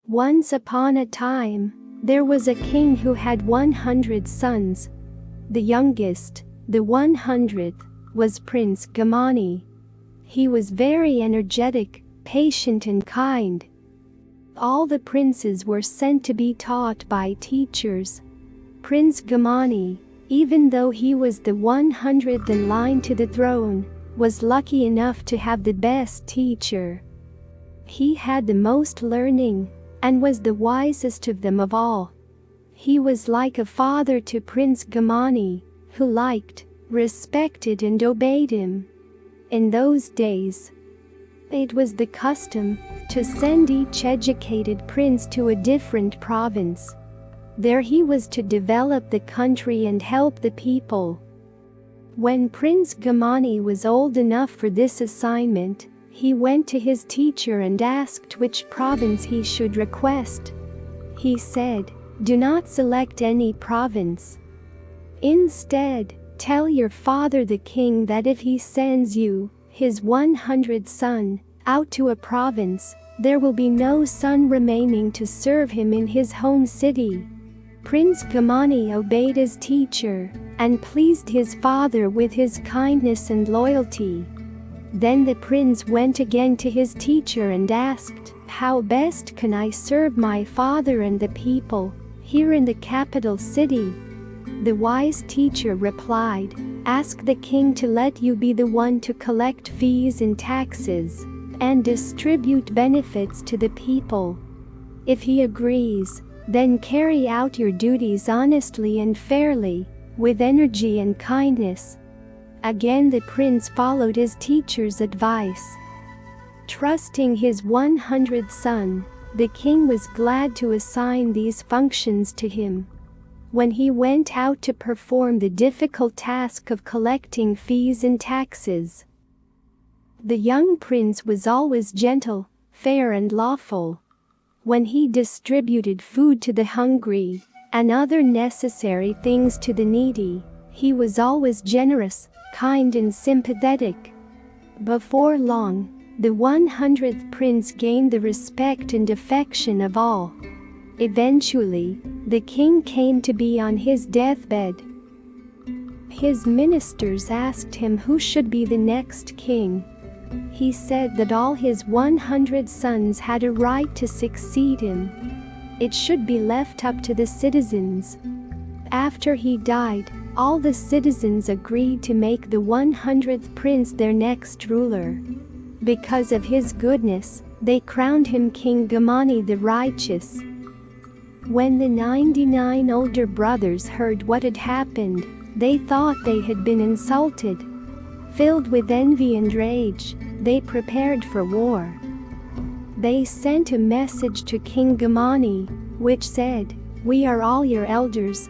Once upon a time, there was a king who had 100 sons. The youngest, the 100th, was Prince Gamani. He was very energetic, patient and kind. All the princes were sent to be taught by teachers. Prince Gamani, even though he was the 100th in line to the throne, was lucky enough to have the best teacher. He had the most learning and was the wisest of them of all. He was like a father to Prince Gamani, who liked, respected and obeyed him. In those days, it was the custom to send each educated prince to a different province. There he was to develop the country and help the people. When Prince Gamani was old enough for this assignment, he went to his teacher and asked which province he should request. He said, "Do not select any province. Instead, tell your father the king that if he sends you, his 100th son, out to a province, there will be no son remaining to serve him in his home city." Prince Gamani obeyed his teacher and pleased his father with his kindness and loyalty. Then the prince went again to his teacher and asked, "How best can I serve my father and the people here in the capital city?" The wise teacher replied, "Ask the king to let you be the one to collect fees and taxes and distribute benefits to the people. If he agrees, then carry out your duties honestly and fairly, with energy and kindness." Again the prince followed his teacher's advice. Trusting his 100th son, the king was glad to assign these functions to him. When he went out to perform the difficult task of collecting fees and taxes, the young prince was always gentle, fair and lawful. When he distributed food to the hungry and other necessary things to the needy, he was always generous, kind and sympathetic. Before long, the 100th prince gained the respect and affection of all. Eventually, the king came to be on his deathbed. His ministers asked him who should be the next king. He said that all his 100 sons had a right to succeed him. It should be left up to the citizens. After he died, all the citizens agreed to make the 100th prince their next ruler. Because of his goodness, they crowned him King Gamani the Righteous. When the 99 older brothers heard what had happened, they thought they had been insulted. Filled with envy and rage, they prepared for war. They sent a message to King Gamani, which said, "We are all your elders.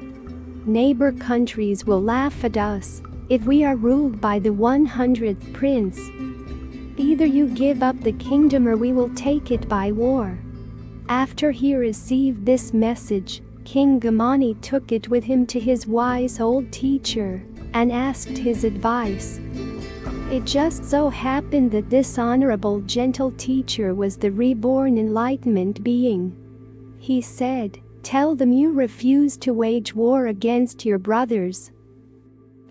Neighbor countries will laugh at us if we are ruled by the 100th prince. Either you give up the kingdom or we will take it by war." After he received this message, King Gamani took it with him to his wise old teacher and asked his advice. It just so happened that this honorable gentle teacher was the reborn enlightenment being. He said, "Tell them you refuse to wage war against your brothers.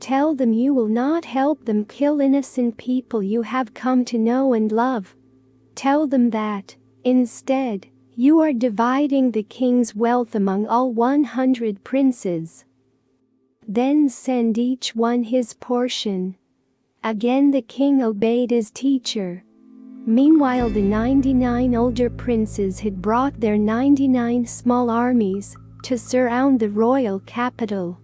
Tell them you will not help them kill innocent people you have come to know and love. Tell them that, instead, you are dividing the king's wealth among all 100 princes. Then send each one his portion." Again the king obeyed his teacher. Meanwhile the 99 older princes had brought their 99 small armies to surround the royal capital.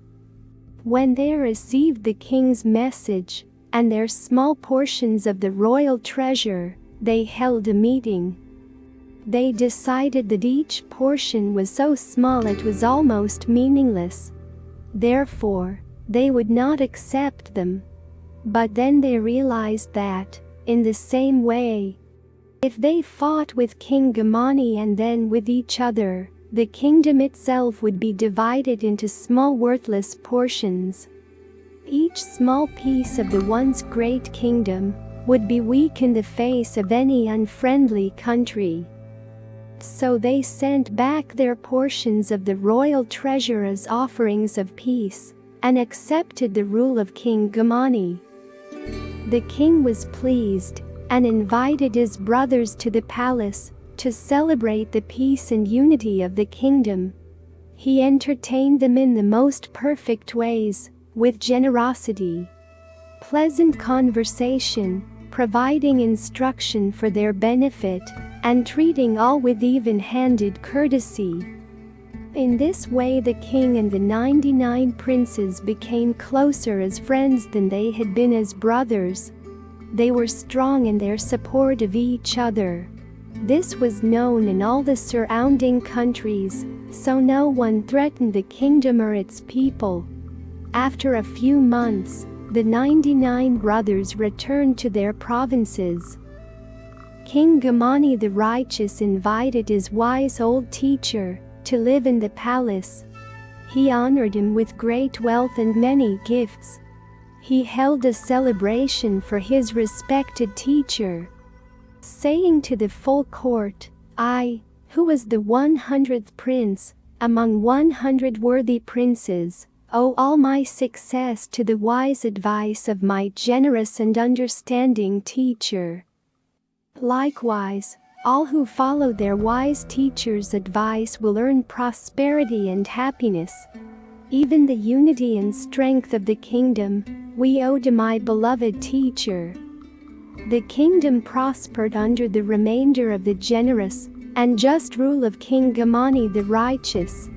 When they received the king's message and their small portions of the royal treasure, they held a meeting. They decided that each portion was so small it was almost meaningless. Therefore, they would not accept them. But then they realized that, in the same way, if they fought with King Gamani and then with each other, the kingdom itself would be divided into small worthless portions. Each small piece of the once great kingdom would be weak in the face of any unfriendly country. So they sent back their portions of the royal treasure as offerings of peace, and accepted the rule of King Gamani. The king was pleased, and invited his brothers to the palace, to celebrate the peace and unity of the kingdom. He entertained them in the most perfect ways, with generosity, pleasant conversation, providing instruction for their benefit, and treating all with even-handed courtesy. In this way the king and the 99 princes became closer as friends than they had been as brothers. They were strong in their support of each other. This was known in all the surrounding countries, so no one threatened the kingdom or its people. After a few months, the 99 brothers returned to their provinces. King Gamani the righteous invited his wise old teacher to live in the palace. He honored him with great wealth and many gifts. He held a celebration for his respected teacher, saying to the full court, "I, who was the 100th prince, among 100 worthy princes, owe all my success to the wise advice of my generous and understanding teacher. Likewise, all who follow their wise teacher's advice will earn prosperity and happiness. Even the unity and strength of the kingdom, we owe to my beloved teacher." The kingdom prospered under the remainder of the generous and just rule of King Gamani the righteous.